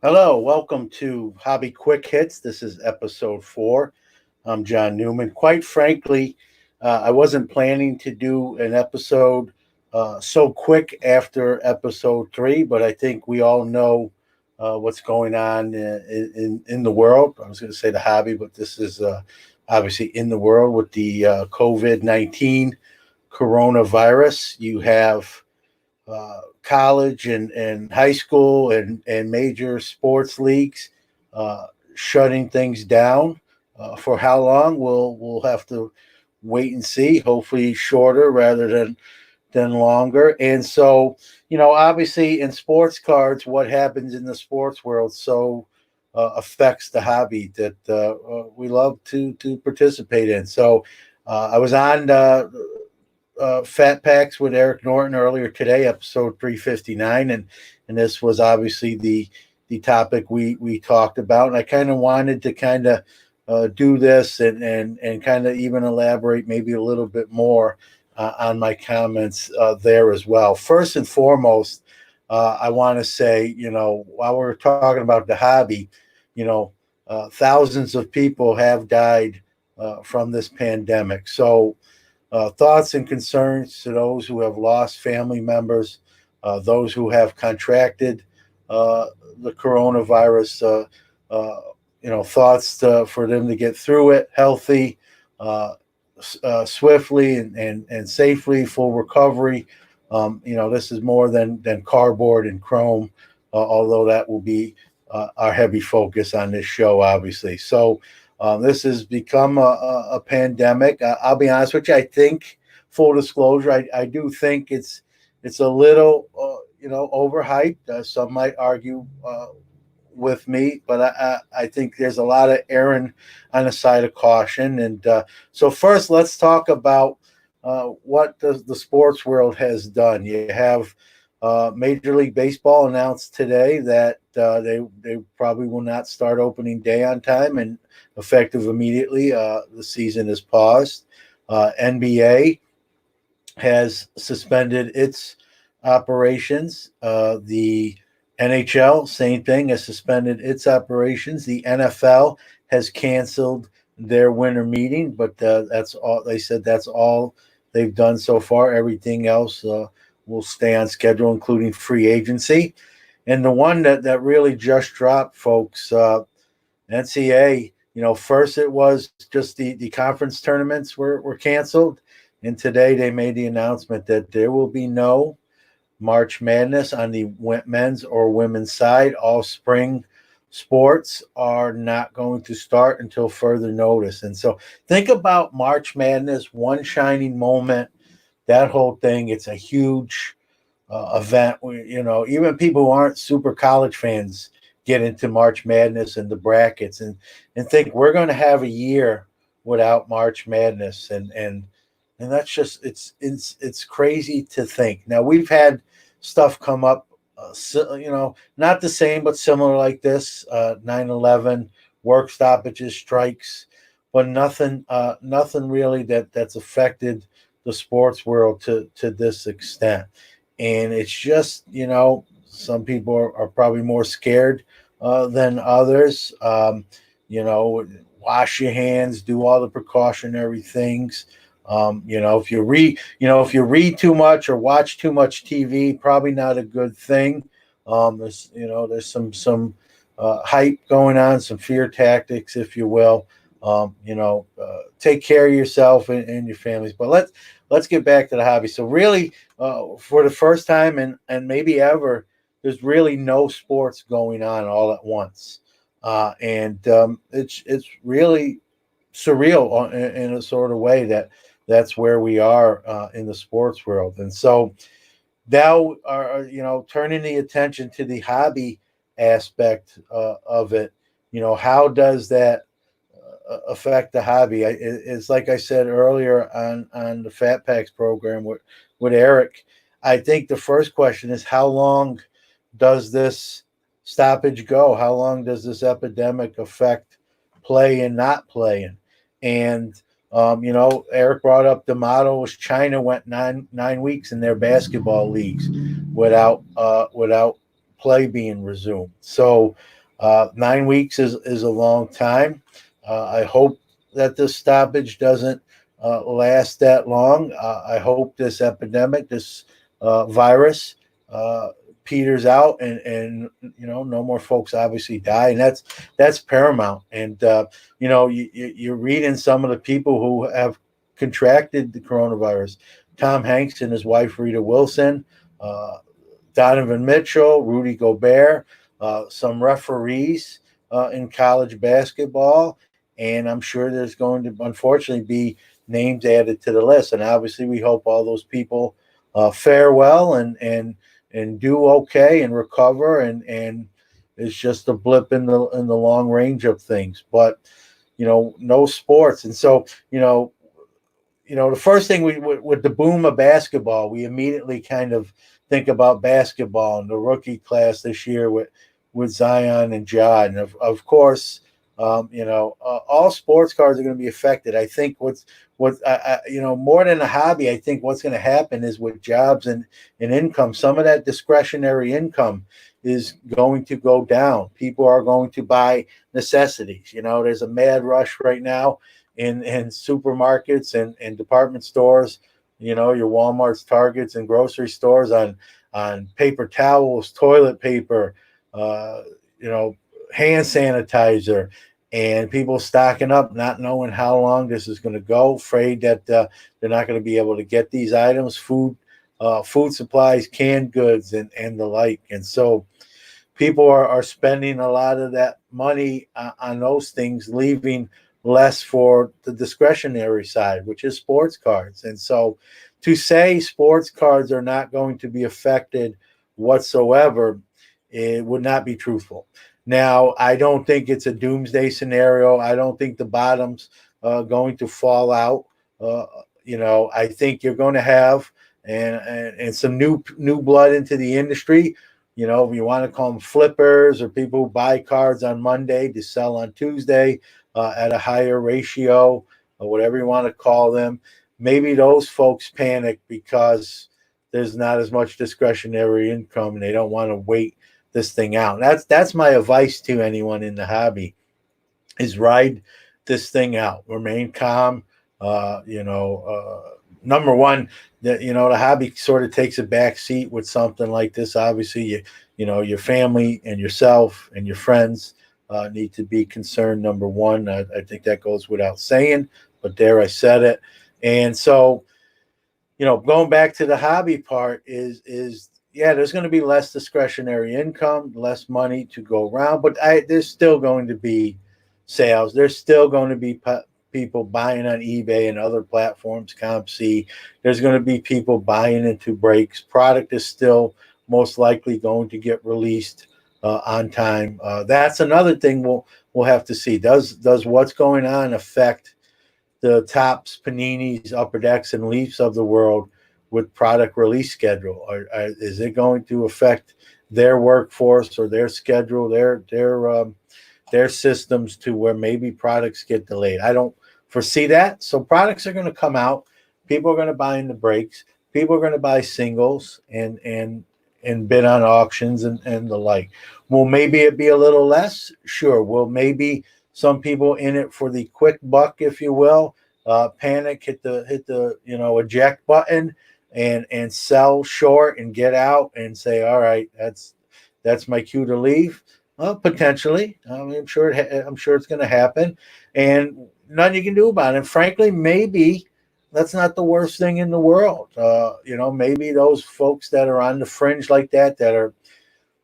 Hello, welcome to Hobby Quick Hits. This is episode 4. I'm John Newman. Quite frankly, I wasn't planning to do an episode so quick after episode 3, but I think we all know what's going on in the world. I was going to say the hobby, but this is obviously in the world with the COVID-19 coronavirus. You have college and high school and major sports leagues uh, shutting things down. For how long, we'll have to wait and see. Hopefully, shorter rather than longer. And so, obviously, in sports cards, what happens in the sports world affects the hobby that we love to participate in. So, I was on Fat Packs with Eric Norton earlier today, episode 359, and this was obviously the topic we talked about, and I kind of wanted to kind of do this and kind of even elaborate maybe a little bit more on my comments there as well. First and foremost, I want to say, while we're talking about the hobby, thousands of people have died from this pandemic. So thoughts and concerns to those who have lost family members, those who have contracted uh, the coronavirus. Thoughts for them to get through it healthy, uh, swiftly, and safely, full recovery. This is more than cardboard and chrome, although that will be our heavy focus on this show, obviously. So, this has become a pandemic. I'll be honest with you. I think, full disclosure, I do think it's a little, overhyped. Some might argue with me, but I think there's a lot of erring on the side of caution. And so, first, let's talk about what the sports world has done. You have Major League Baseball announced today that they probably will not start opening day on time and effective immediately. The season is paused. NBA has suspended its operations. The NHL, same thing, has suspended its operations. The NFL has canceled their winter meeting, but that's all they said. That's all they've done so far. Everything else will stay on schedule, including free agency. And the one that really just dropped, folks, NCAA. First it was just the conference tournaments were canceled, and today they made the announcement that there will be no March Madness on the men's or women's side. All spring sports are not going to start until further notice. And so think about March Madness, one shining moment, that whole thing. It's a huge event. Even people who aren't super college fans get into March Madness and the brackets and think we're going to have a year without March Madness, and that's just it's crazy to think. Now we've had stuff come up, not the same but similar like this, 9/11, work stoppages, strikes, but nothing really that's affected the sports world to this extent. And it's just, some people are probably more scared than others. Wash your hands, do all the precautionary things. If you read too much or watch too much TV, probably not a good thing. There's some hype going on, some fear tactics, if you will. Take care of yourself and your families. But let's get back to the hobby. So really, for the first time and maybe ever, there's really no sports going on all at once, and it's really surreal in a sort of way that's where we are in the sports world. And so now are turning the attention to the hobby aspect of it. How does that affect the hobby? It's like I said earlier on the Fat Packs program with Eric. I think the first question is, how long does this stoppage go? How long does this epidemic affect play and not playing? And Eric brought up the model was China went nine weeks in their basketball leagues without play being resumed. So 9 weeks is a long time. I hope that this stoppage doesn't last that long. I hope this epidemic, this virus, uh, peters out, and no more folks obviously die, and that's paramount. And you're reading some of the people who have contracted the coronavirus. Tom Hanks and his wife Rita Wilson, uh, Donovan Mitchell, Rudy Gobert, some referees in college basketball, and I'm sure there's going to unfortunately be names added to the list. And obviously, we hope all those people fare well and do okay and recover, and it's just a blip in the long range of things. But no sports, and so the first thing with the boom of basketball, we immediately kind of think about basketball and the rookie class this year with Zion and Ja, and of course, all sports cards are going to be affected. I think more than a hobby, I think what's going to happen is with jobs and income, some of that discretionary income is going to go down. People are going to buy necessities. There's a mad rush right now in supermarkets and department stores, your Walmarts, Targets, and grocery stores on paper towels, toilet paper, uh, hand sanitizer, and people stocking up, not knowing how long this is going to go, afraid that they're not going to be able to get these items, food supplies, canned goods, and the like. And so people are spending a lot of that money on those things, leaving less for the discretionary side, which is sports cards. And so to say sports cards are not going to be affected whatsoever, it would not be truthful. Now, I don't think it's a doomsday scenario. I don't think the bottom's going to fall out. Uh, I think you're going to have and some new blood into the industry. If you want to call them flippers or people who buy cards on Monday to sell on Tuesday at a higher ratio, or whatever you want to call them, maybe those folks panic because there's not as much discretionary income and they don't want to wait this thing out. That's my advice to anyone in the hobby: is ride this thing out, remain calm. Number one, the hobby sort of takes a back seat with something like this. Obviously, your family and yourself and your friends need to be concerned. Number one, I think that goes without saying, but there I said it. And so, going back to the hobby part is yeah, there's going to be less discretionary income, less money to go around, but there's still going to be sales. There's still going to be people buying on eBay and other platforms, CompC. There's going to be people buying into breaks. Product is still most likely going to get released on time. That's another thing we'll have to see. Does what's going on affect the Tops, Paninis, Upper Decks, and Leafs of the world with product release schedule? Is it going to affect their workforce or their schedule, their systems, to where maybe products get delayed? I don't foresee that. So products are going to come out. People are going to buy into breaks. People are going to buy singles and bid on auctions and the like. Will maybe it be a little less? Sure. Will maybe some people in it for the quick buck, if you will, panic, hit the eject button and sell short and get out and say, all right, that's my cue to leave. Well, potentially. I mean, I'm sure it's going to happen, and nothing you can do about it. And frankly, maybe that's not the worst thing in the world. Maybe those folks that are on the fringe like that are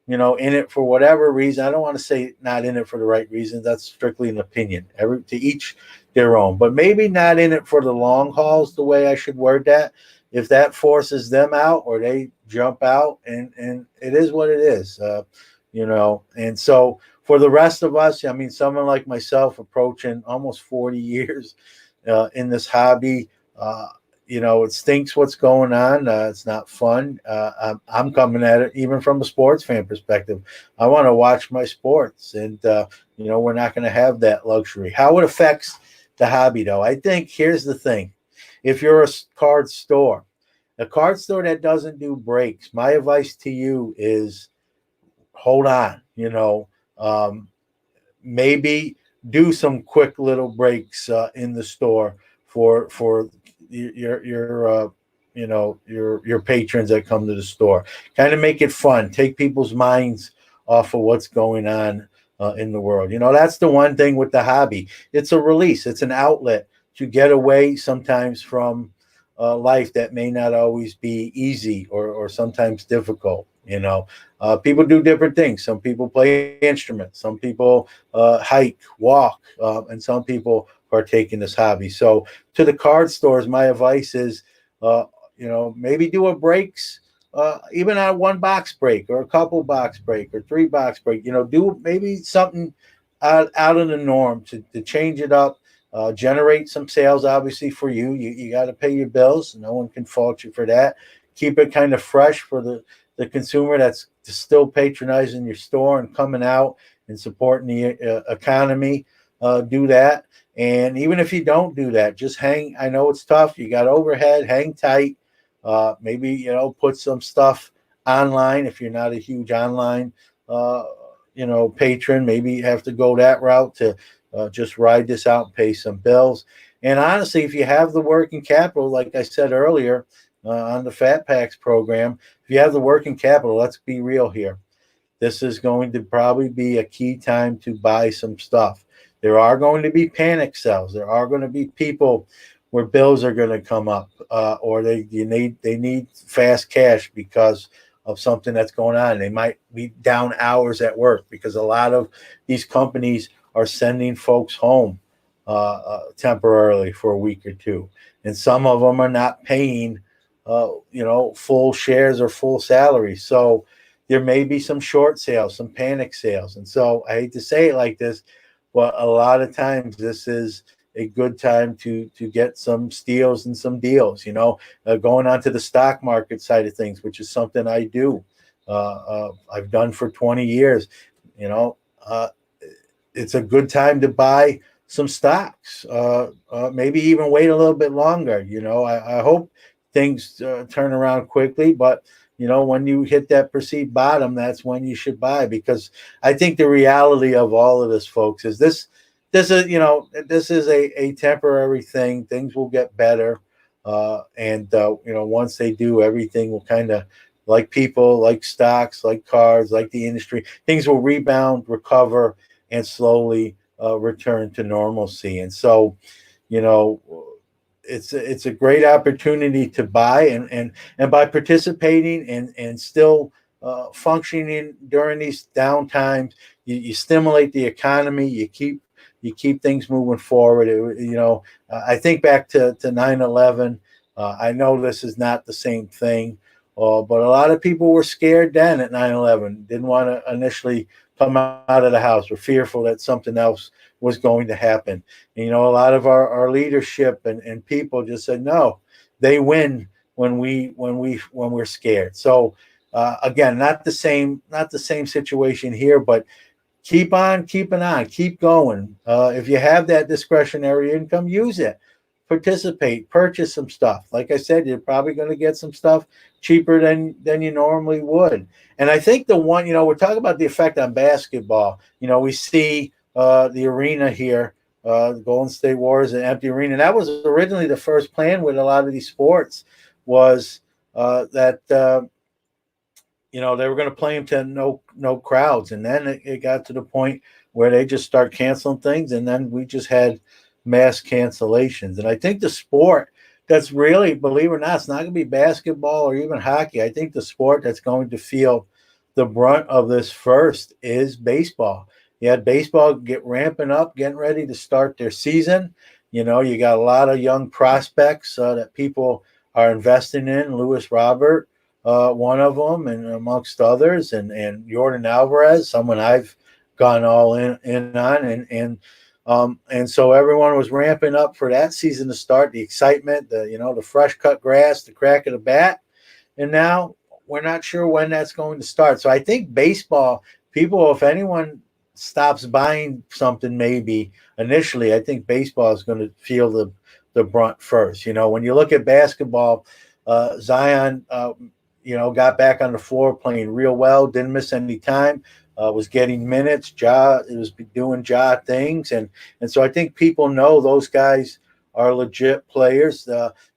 in it for whatever reason. I don't want to say not in it for the right reasons. That's strictly an opinion. To each their own. But maybe not in it for the long hauls, the way I should word that. If that forces them out or they jump out, and it is what it is, And so for the rest of us, I mean, someone like myself approaching almost 40 years in this hobby, it stinks what's going on. It's not fun. I'm coming at it even from a sports fan perspective. I want to watch my sports, and we're not going to have that luxury. How it affects the hobby, though, I think here's the thing: if you're a card store that doesn't do breaks, my advice to you is hold on, um, maybe do some quick little breaks in the store for your your patrons that come to the store. Kind of make it fun, take people's minds off of what's going on in the world. That's the one thing with the hobby. It's a release. It's an outlet to get away sometimes from life that may not always be easy or sometimes difficult. People do different things. Some people play instruments. Some people hike, walk, and some people partake in this hobby. So, to the card stores, my advice is, uh, maybe do a breaks, even on one box break or a couple box break or three box break. Do maybe something out of the norm to change it up. Generate some sales, obviously, for you. You got to pay your bills. No one can fault you for that. Keep it kind of fresh for the consumer that's still patronizing your store and coming out and supporting the economy. Do that. And even if you don't do that, just hang. I know it's tough. You got overhead, hang tight. Maybe, put some stuff online if you're not a huge online, patron. Maybe you have to go that route to just ride this out and pay some bills. And honestly, if you have the working capital, like I said earlier on the Fat Packs program, if you have the working capital, let's be real here. This is going to probably be a key time to buy some stuff. There are going to be panic sells. There are going to be people where bills are going to come up, or they need fast cash because of something that's going on. They might be down hours at work because a lot of these companies are sending folks home temporarily for a week or two, and some of them are not paying, full shares or full salaries. So there may be some short sales, some panic sales, and so I hate to say it like this, but a lot of times this is a good time to get some steals and some deals. Going on to the stock market side of things, which is something I do. I've done for 20 years. You know, uh, it's a good time to buy some stocks. Maybe even wait a little bit longer. I hope things turn around quickly, but when you hit that perceived bottom, that's when you should buy, because I think the reality of all of this, folks, is this is a temporary thing. Things will get better, and once they do, everything will kind of, like people, like stocks, like cars, like the industry, things will rebound, recover, and slowly return to normalcy. And so, you know, it's a great opportunity to buy, and by participating and still functioning during these down times, you stimulate the economy. You keep things moving forward. I think back to 9/11. I know this is not the same thing, but a lot of people were scared then at 9/11. Didn't want to initially come out of the house, were fearful that something else was going to happen. And, a lot of our leadership and people just said, no, they win when we're scared. So again, not the same situation here, but keep on keeping on, keep going. If you have that discretionary income, use it. Participate, purchase some stuff. Like I said, you're probably going to get some stuff cheaper than you normally would. And I think the one, we're talking about the effect on basketball. We see the arena here, the Golden State Warriors, an empty arena. And that was originally the first plan with a lot of these sports, was that they were going to play them to no crowds, and then it got to the point where they just start canceling things, and then we just had mass cancellations. And I think the sport that's really, believe it or not, it's not going to be basketball or even hockey. I think the sport that's going to feel the brunt of this first is baseball. You had baseball ramping up, getting ready to start their season. You got a lot of young prospects that people are investing in. Lewis Robert, one of them, and amongst others, and Jordan Alvarez, someone I've gone all in on, and so everyone was ramping up for that season to start. The excitement, the fresh cut grass, the crack of the bat, and now we're not sure when that's going to start. So I think baseball, people, if anyone stops buying something, maybe initially, I think baseball is going to feel the brunt first. When you look at basketball, Zion, got back on the floor playing real well, didn't miss any time, was getting minutes. It was doing things, and so I think people know those guys are legit players.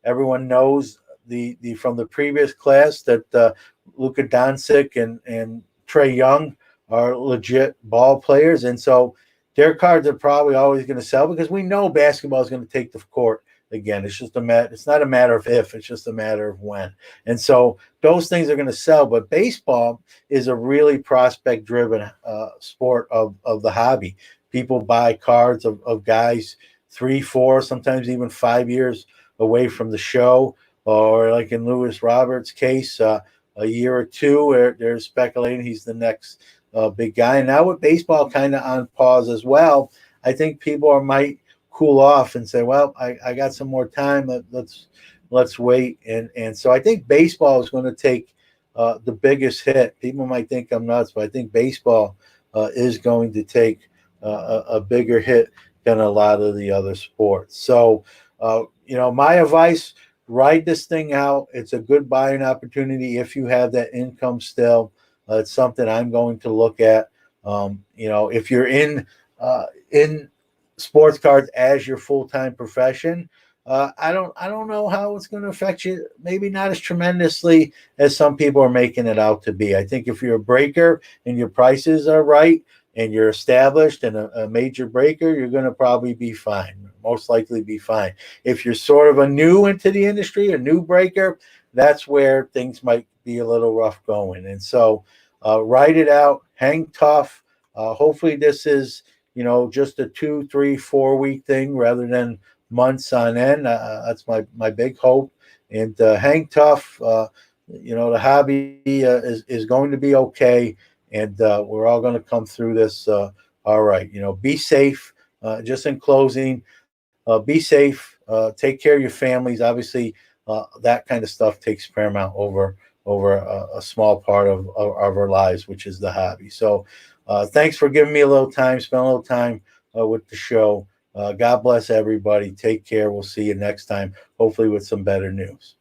Everyone knows the from the previous class that Luka Doncic and Trey Young are legit ball players, and so their cards are probably always going to sell because we know basketball is going to take the court again. It's just it's not a matter of if, it's just a matter of when. And so those things are going to sell. But baseball is a really prospect driven sport of the hobby. People buy cards of guys 3, 4, sometimes even 5 years away from the show, or like in Lewis Roberts' case, a year or two, where they're speculating he's the next big guy. And now with baseball kind of on pause as well, I think people might cool off and say, well, I got some more time. Let's wait. And so I think baseball is going to take the biggest hit. People might think I'm nuts, but I think baseball is going to take a bigger hit than a lot of the other sports. So, my advice, ride this thing out. It's a good buying opportunity if you have that income still. It's something I'm going to look at. If you're in sports cards as your full-time profession, I don't know how it's going to affect you. Maybe not as tremendously as some people are making it out to be. I think if you're a breaker and your prices are right and you're established and a major breaker, you're going to probably be fine. Most likely be fine. If you're sort of a new into the industry, a new breaker, that's where things might be a little rough going. And so ride it out, hang tough. Hopefully this is, just a 2, 3, 4 week thing rather than months on end. That's my big hope. And hang tough. The hobby is going to be okay, and we're all going to come through this all right. Be safe. Just in closing, be safe. Take care of your families. Obviously, that kind of stuff takes paramount over a small part of our lives, which is the hobby. So thanks for giving me a little time, spend a little time with the show. God bless everybody. Take care. We'll see you next time, hopefully with some better news.